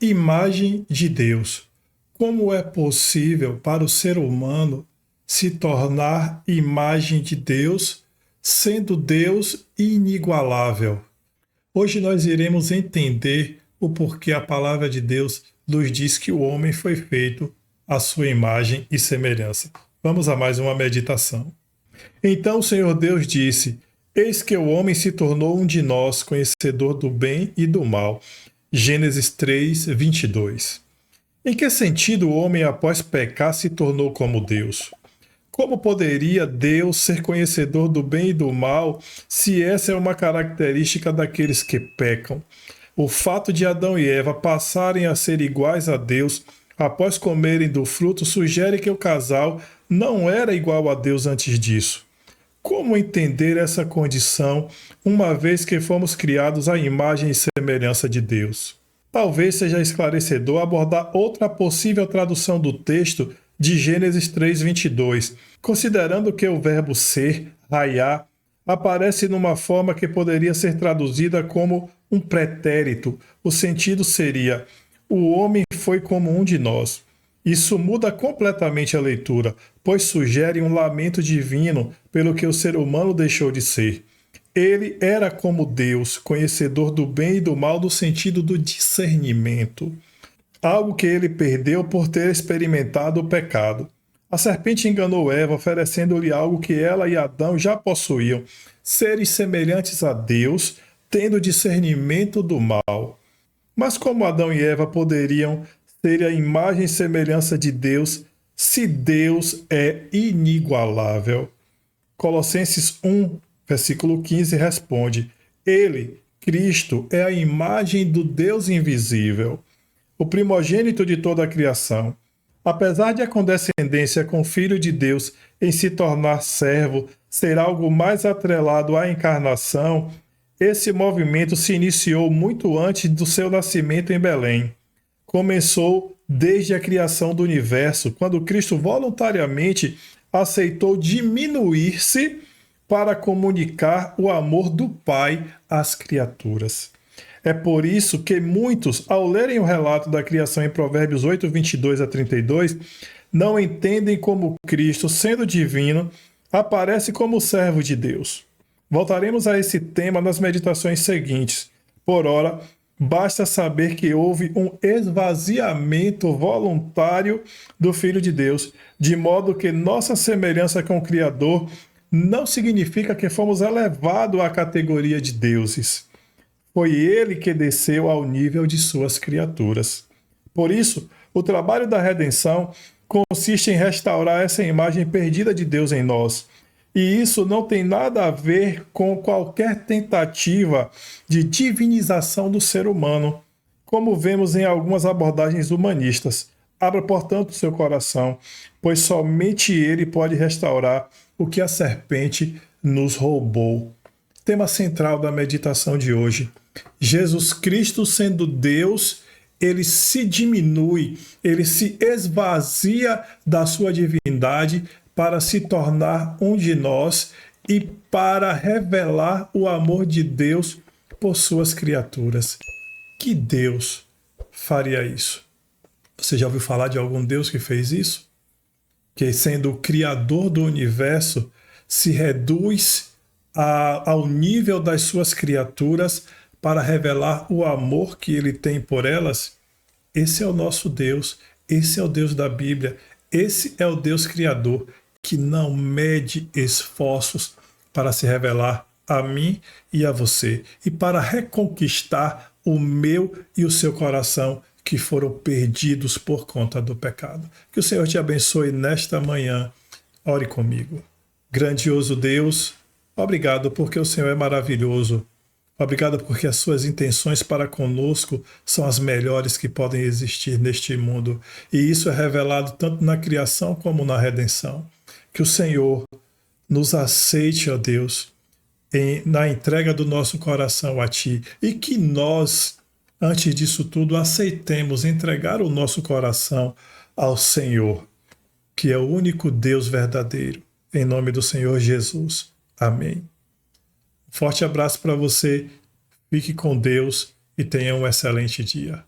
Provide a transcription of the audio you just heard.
Imagem de Deus. Como é possível para o ser humano se tornar imagem de Deus, sendo Deus inigualável? Hoje nós iremos entender o porquê a palavra de Deus nos diz que o homem foi feito à sua imagem e semelhança. Vamos a mais uma meditação. Então o Senhor Deus disse: Eis que o homem se tornou um de nós, conhecedor do bem e do mal. Gênesis 3, 22. Em que sentido o homem, após pecar, se tornou como Deus? Como poderia Deus ser conhecedor do bem e do mal se essa é uma característica daqueles que pecam? O fato de Adão e Eva passarem a ser iguais a Deus após comerem do fruto sugere que o casal não era igual a Deus antes disso. Como entender essa condição, uma vez que fomos criados à imagem e semelhança de Deus? Talvez seja esclarecedor abordar outra possível tradução do texto de Gênesis 3:22, considerando que o verbo ser, raiar, aparece numa forma que poderia ser traduzida como um pretérito. O sentido seria: o homem foi como um de nós. Isso muda completamente a leitura, pois sugere um lamento divino pelo que o ser humano deixou de ser. Ele era como Deus, conhecedor do bem e do mal no sentido do discernimento, algo que ele perdeu por ter experimentado o pecado. A serpente enganou Eva, oferecendo-lhe algo que ela e Adão já possuíam, seres semelhantes a Deus, tendo discernimento do mal. Mas como Adão e Eva poderiam ser a imagem e semelhança de Deus se Deus é inigualável? Colossenses 1, versículo 15 responde: Ele, Cristo, é a imagem do Deus invisível, o primogênito de toda a criação. Apesar de a condescendência com o Filho de Deus em se tornar servo ser algo mais atrelado à encarnação, esse movimento se iniciou muito antes do seu nascimento em Belém. Começou desde a criação do universo, quando Cristo voluntariamente aceitou diminuir-se para comunicar o amor do Pai às criaturas. É por isso que muitos, ao lerem o relato da criação em Provérbios 8, 22 a 32, não entendem como Cristo, sendo divino, aparece como servo de Deus. Voltaremos a esse tema nas meditações seguintes. Por ora, basta saber que houve um esvaziamento voluntário do Filho de Deus, de modo que nossa semelhança com o Criador não significa que fomos elevados à categoria de deuses. Foi ele que desceu ao nível de suas criaturas. Por isso, o trabalho da redenção consiste em restaurar essa imagem perdida de Deus em nós. E isso não tem nada a ver com qualquer tentativa de divinização do ser humano, como vemos em algumas abordagens humanistas. Abra, portanto, seu coração, pois somente ele pode restaurar o que a serpente nos roubou. Tema central da meditação de hoje: Jesus Cristo, sendo Deus, ele se diminui, ele se esvazia da sua divindade para se tornar um de nós e para revelar o amor de Deus por suas criaturas. Que Deus faria isso? Você já ouviu falar de algum Deus que fez isso? Que, sendo o Criador do universo, se reduz ao nível das suas criaturas para revelar o amor que ele tem por elas? Esse é o nosso Deus, esse é o Deus da Bíblia, esse é o Deus Criador, que não mede esforços para se revelar a mim e a você, e para reconquistar o meu e o seu coração, que foram perdidos por conta do pecado. Que o Senhor te abençoe nesta manhã. Ore comigo. Grandioso Deus, obrigado porque o Senhor é maravilhoso. Obrigado porque as suas intenções para conosco são as melhores que podem existir neste mundo. E isso é revelado tanto na criação como na redenção. Que o Senhor nos aceite, ó Deus, na entrega do nosso coração a Ti. E que nós, antes disso tudo, aceitemos entregar o nosso coração ao Senhor, que é o único Deus verdadeiro. Em nome do Senhor Jesus. Amém. Forte abraço para você, fique com Deus e tenha um excelente dia.